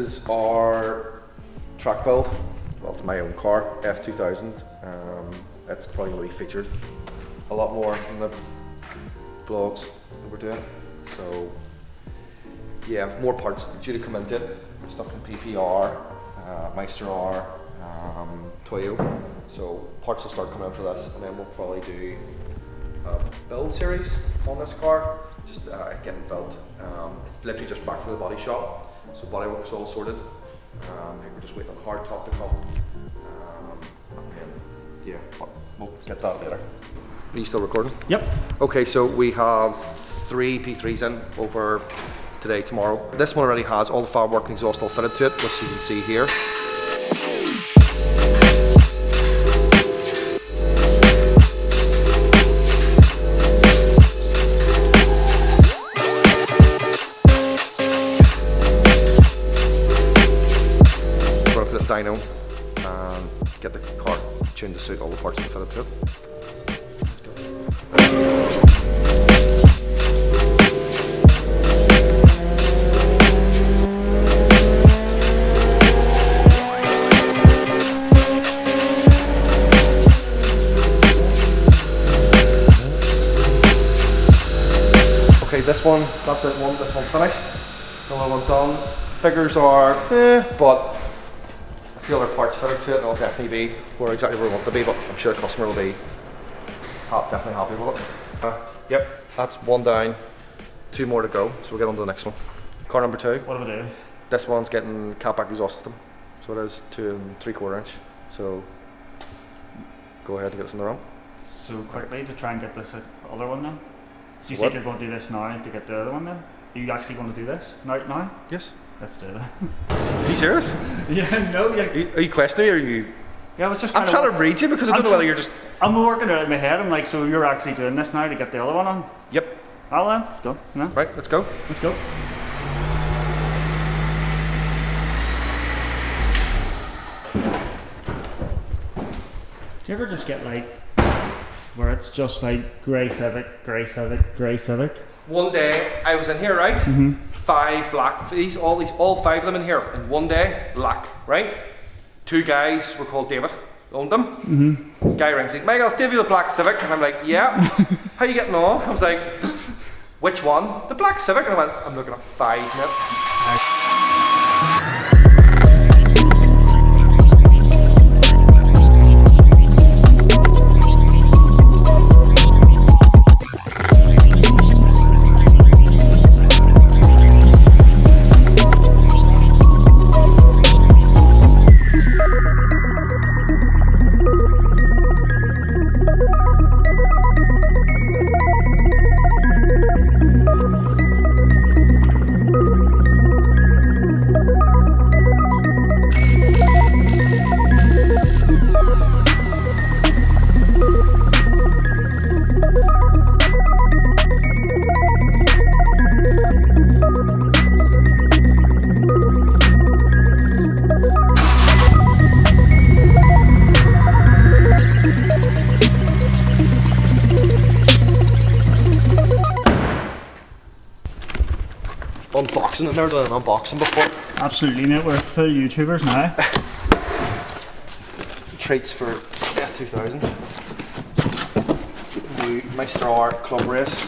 is our track build. Well, it's my own car, S2000. It's probably going to be featured a lot more in the vlogs that we're doing. So yeah, I have more parts due to come into it. Stuff from PPR, Meister R, Toyo. So parts will start coming out for this, and then we'll probably do a build series on this car, just getting built. It's literally just back to the body shop, so bodywork's all sorted. I think we're just waiting on the hard top to come. And then, yeah, we'll get that later. Are you still recording? Yep. Okay, so we have 3 P3s in over today, tomorrow. This one already has all the firework and exhaust all fitted to it, which you can see here. Dyno and get the car tuned to suit all the parts that fitted to it. Okay, this one, that's it. This one finished. The other one done. Figures are, but a few other parts fitted to it, and it'll definitely be exactly where we want to be, but I'm sure the customer will be definitely happy with it. Yep, that's one down, 2 more to go, so we'll get on to the next one. Car number 2. What do we do? This one's getting catback exhaust system, so it is 2 3/4 inch. So go ahead and get this in the room. So quickly to try and get this other one then. Do you So think you're going to do this now to get the other one then? Are you actually going to do this now? Yes. Let's do that. Are you serious? Yeah, no. Yeah. Are you questioning, or are you? Yeah, I was just. I'm trying to read you because I don't know whether you're just. I'm working it out in my head. I'm like, so you're actually doing this now to get the other one on? Yep. Well then, let's go. No? Right, let's go. Let's go. Do you ever just get like, where it's just like grey Civic, grey Civic, grey Civic? One day I was in here, right? 5 black, all 5 of them in here in one day, black, right? 2 guys were called David, owned them. Guy rings, like, Michael, it's Davey with Black Civic, and I'm like, yeah. How you getting on? I was like, which one? The Black Civic, and I went, I'm looking at 5 minutes. Unboxing, I've never done an unboxing before. Absolutely, mate. We're full YouTubers now. Treats for S2000. New Meister R club race.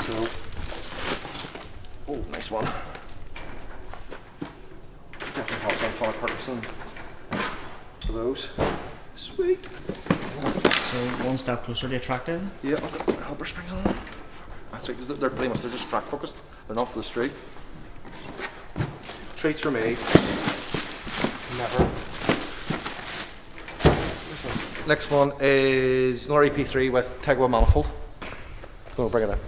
So, oh, nice one. Definitely helps on Far Parkinson for those. Sweet. So one step closer to attractive. Yeah, I've got helper springs on them. That's right, because they're pretty much, they're just track focused. They're not for the street. Treats for me. Never. Next one is another EP3 with Tegiwa manifold. Go bring it in.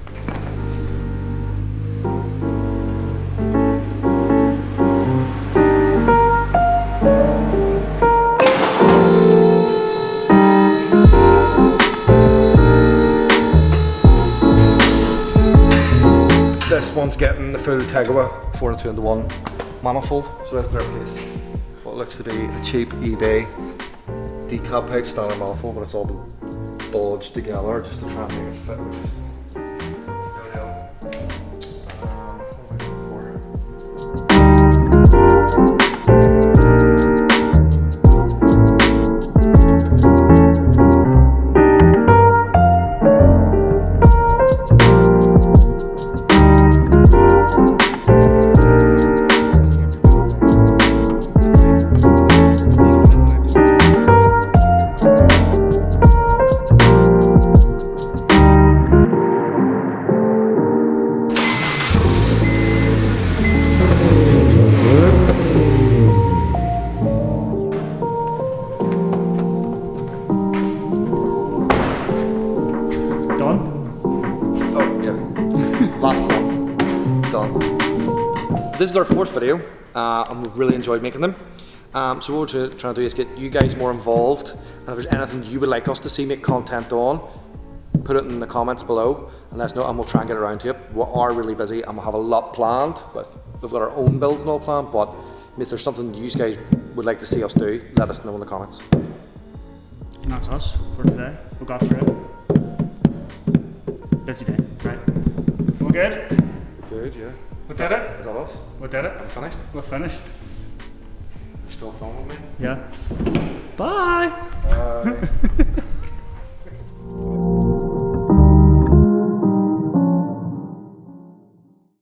This one's getting the full Tegiwa 4 and 2 into 1 manifold, so that's their place. What looks to be a cheap eBay decal pipe standard manifold, but it's all been bulged together just to try and make it fit. What am I looking for? this is our 4th video, and we've really enjoyed making them. So what we're trying to do is get you guys more involved, and if there's anything you would like us to see make content on, put it in the comments below and let us know, and we'll try and get around to it. We are really busy and we'll have a lot planned, but we've got our own builds and all planned, but if there's something you guys would like to see us do, let us know in the comments. And that's us for today. We got through it. Busy day, right? We're good? Good, yeah. We did it? Is that us? We did it. I'm finished. We're finished. You're still filming me? Yeah. Bye! Bye.